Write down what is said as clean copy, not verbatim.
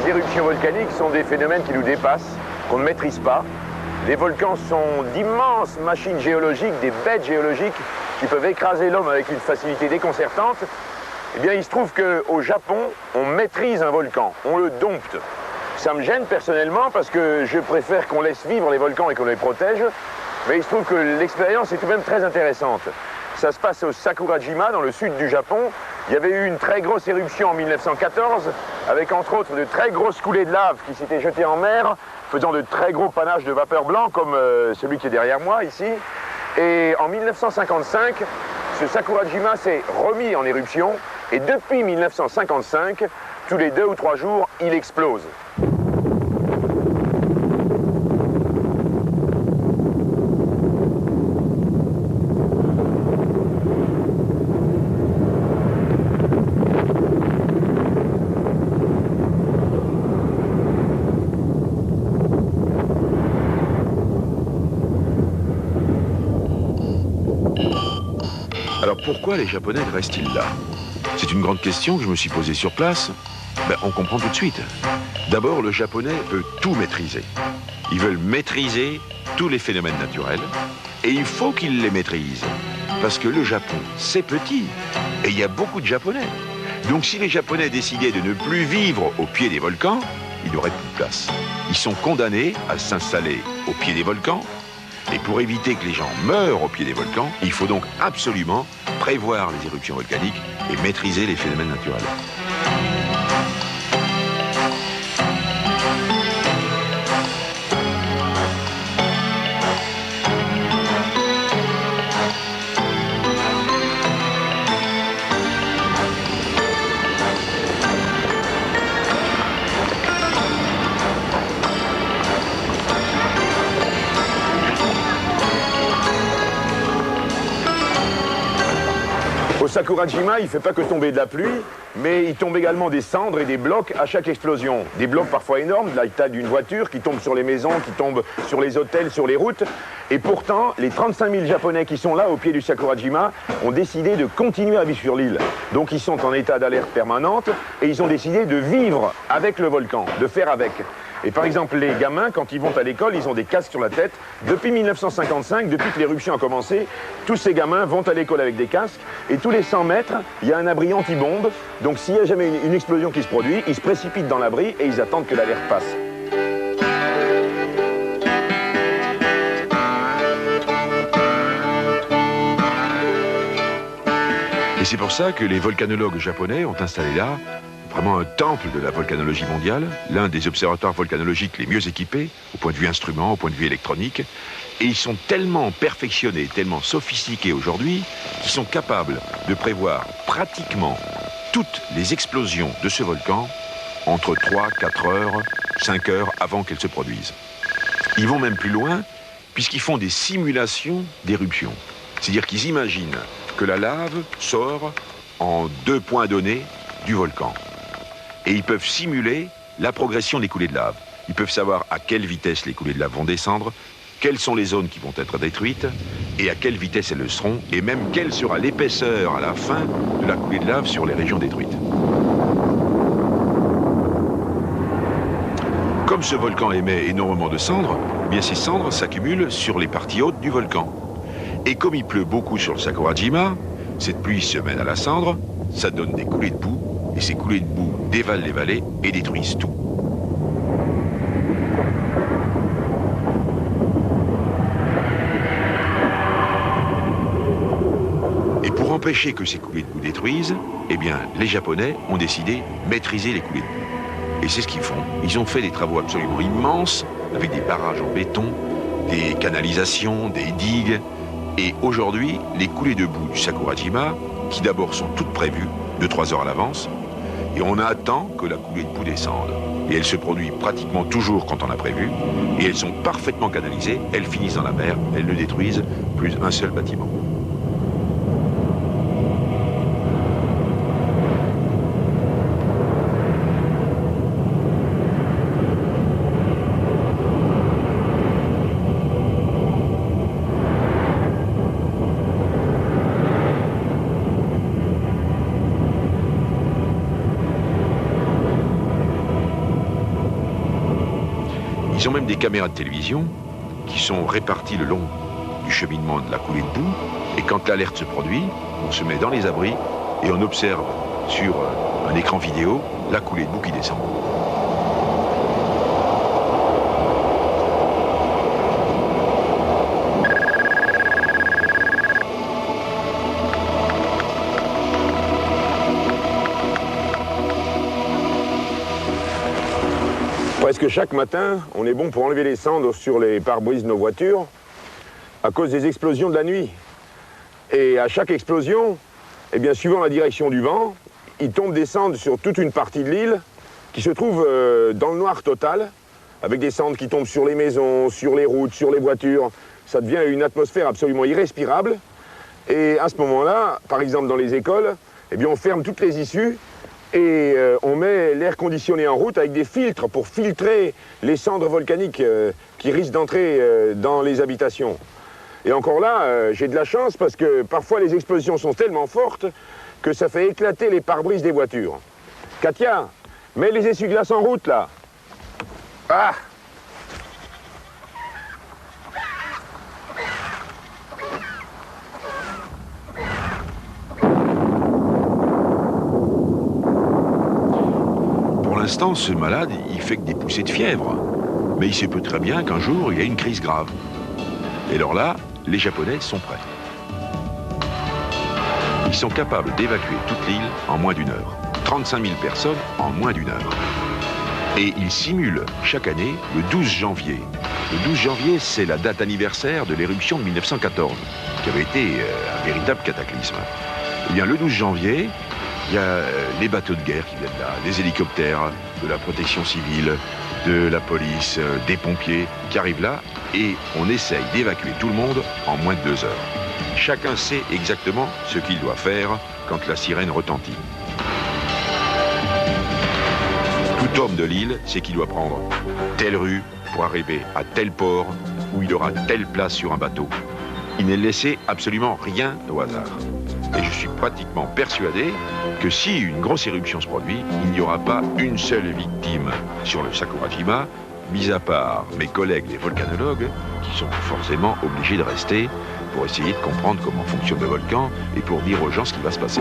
Les éruptions volcaniques sont des phénomènes qui nous dépassent, qu'on ne maîtrise pas. Les volcans sont d'immenses machines géologiques, des bêtes géologiques qui peuvent écraser l'homme avec une facilité déconcertante. Eh bien, il se trouve qu'au Japon, on maîtrise un volcan, on le dompte. Ça me gêne personnellement parce que je préfère qu'on laisse vivre les volcans et qu'on les protège. Mais il se trouve que l'expérience est tout de même très intéressante. Ça se passe au Sakurajima, dans le sud du Japon. Il y avait eu une très grosse éruption en 1914, avec entre autres de très grosses coulées de lave qui s'étaient jetées en mer, faisant de très gros panaches de vapeur blanc, comme celui qui est derrière moi ici. Et en 1955, ce Sakurajima s'est remis en éruption, et depuis 1955, tous les 2 ou 3 jours, il explose. Alors pourquoi les Japonais restent-ils là? C'est une grande question que je me suis posée sur place. On comprend tout de suite. D'abord, le Japonais veut tout maîtriser. Ils veulent maîtriser tous les phénomènes naturels et il faut qu'ils les maîtrisent. Parce que le Japon, c'est petit et il y a beaucoup de Japonais. Donc si les Japonais décidaient de ne plus vivre au pied des volcans, il n'y aurait plus de place. Ils sont condamnés à s'installer au pied des volcans. Et pour éviter que les gens meurent au pied des volcans, il faut donc absolument prévoir les éruptions volcaniques et maîtriser les phénomènes naturels. Au Sakurajima, il ne fait pas que tomber de la pluie, mais il tombe également des cendres et des blocs à chaque explosion. Des blocs parfois énormes, de la taille d'une voiture, qui tombent sur les maisons, qui tombent sur les hôtels, sur les routes. Et pourtant, les 35 000 Japonais qui sont là, au pied du Sakurajima, ont décidé de continuer à vivre sur l'île. Donc ils sont en état d'alerte permanente et ils ont décidé de vivre avec le volcan, de faire avec. Et par exemple, les gamins, quand ils vont à l'école, ils ont des casques sur la tête. Depuis 1955, depuis que l'éruption a commencé, tous ces gamins vont à l'école avec des casques. Et tous les 100 mètres, il y a un abri anti-bombe. Donc s'il y a jamais une explosion qui se produit, ils se précipitent dans l'abri et ils attendent que l'alerte passe. Et c'est pour ça que les volcanologues japonais ont installé là vraiment un temple de la volcanologie mondiale, l'un des observatoires volcanologiques les mieux équipés, au point de vue instruments, au point de vue électronique. Et ils sont tellement perfectionnés, tellement sophistiqués aujourd'hui, qu'ils sont capables de prévoir pratiquement toutes les explosions de ce volcan entre 3, 4 heures, 5 heures avant qu'elles se produisent. Ils vont même plus loin, puisqu'ils font des simulations d'éruption. C'est-à-dire qu'ils imaginent que la lave sort en 2 points donnés du volcan. Et ils peuvent simuler la progression des coulées de lave. Ils peuvent savoir à quelle vitesse les coulées de lave vont descendre, quelles sont les zones qui vont être détruites, et à quelle vitesse elles le seront, et même quelle sera l'épaisseur à la fin de la coulée de lave sur les régions détruites. Comme ce volcan émet énormément de cendres, eh bien ces cendres s'accumulent sur les parties hautes du volcan. Et comme il pleut beaucoup sur le Sakurajima, cette pluie se mêle à la cendre, ça donne des coulées de boue, et ces coulées de boue dévalent les vallées et détruisent tout. Et pour empêcher que ces coulées de boue détruisent, eh bien, les Japonais ont décidé de maîtriser les coulées de boue. Et c'est ce qu'ils font. Ils ont fait des travaux absolument immenses, avec des barrages en béton, des canalisations, des digues. Et aujourd'hui, les coulées de boue du Sakurajima, qui d'abord sont toutes prévues, 2-3 heures à l'avance, et on attend que la coulée de boue descende. Et elle se produit pratiquement toujours quand on a prévu, et elles sont parfaitement canalisées, elles finissent dans la mer, elles ne détruisent plus un seul bâtiment. Ils ont même des caméras de télévision qui sont réparties le long du cheminement de la coulée de boue. Et quand l'alerte se produit, on se met dans les abris et on observe sur un écran vidéo la coulée de boue qui descend. Presque chaque matin, on est bon pour enlever les cendres sur les pare-brises de nos voitures à cause des explosions de la nuit. Et à chaque explosion, eh bien, suivant la direction du vent, il tombe des cendres sur toute une partie de l'île qui se trouve dans le noir total, avec des cendres qui tombent sur les maisons, sur les routes, sur les voitures. Ça devient une atmosphère absolument irrespirable. Et à ce moment-là, par exemple dans les écoles, eh bien, on ferme toutes les issues et on met l'air conditionné en route avec des filtres pour filtrer les cendres volcaniques qui risquent d'entrer dans les habitations. Et encore là, j'ai de la chance parce que parfois les explosions sont tellement fortes que ça fait éclater les pare-brises des voitures. Katia, mets les essuie-glaces en route là. Ah! Pour l'instant, ce malade, il fait que des poussées de fièvre. Mais il se peut très bien qu'un jour, il y ait une crise grave. Et alors là, les Japonais sont prêts. Ils sont capables d'évacuer toute l'île en moins d'1 heure. 35 000 personnes en moins d'1 heure. Et ils simulent chaque année le 12 janvier. Le 12 janvier, c'est la date anniversaire de l'éruption de 1914, qui avait été un véritable cataclysme. Eh bien, le 12 janvier, il y a les bateaux de guerre qui viennent là, les hélicoptères de la protection civile, de la police, des pompiers qui arrivent là, et on essaye d'évacuer tout le monde en moins de 2 heures. Chacun sait exactement ce qu'il doit faire quand la sirène retentit. Tout homme de l'île sait qu'il doit prendre telle rue pour arriver à tel port où il aura telle place sur un bateau. Il n'est laissé absolument rien au hasard. Et je suis pratiquement persuadé que si une grosse éruption se produit, il n'y aura pas une seule victime sur le Sakurajima, mis à part mes collègues les volcanologues, qui sont forcément obligés de rester pour essayer de comprendre comment fonctionne le volcan et pour dire aux gens ce qui va se passer.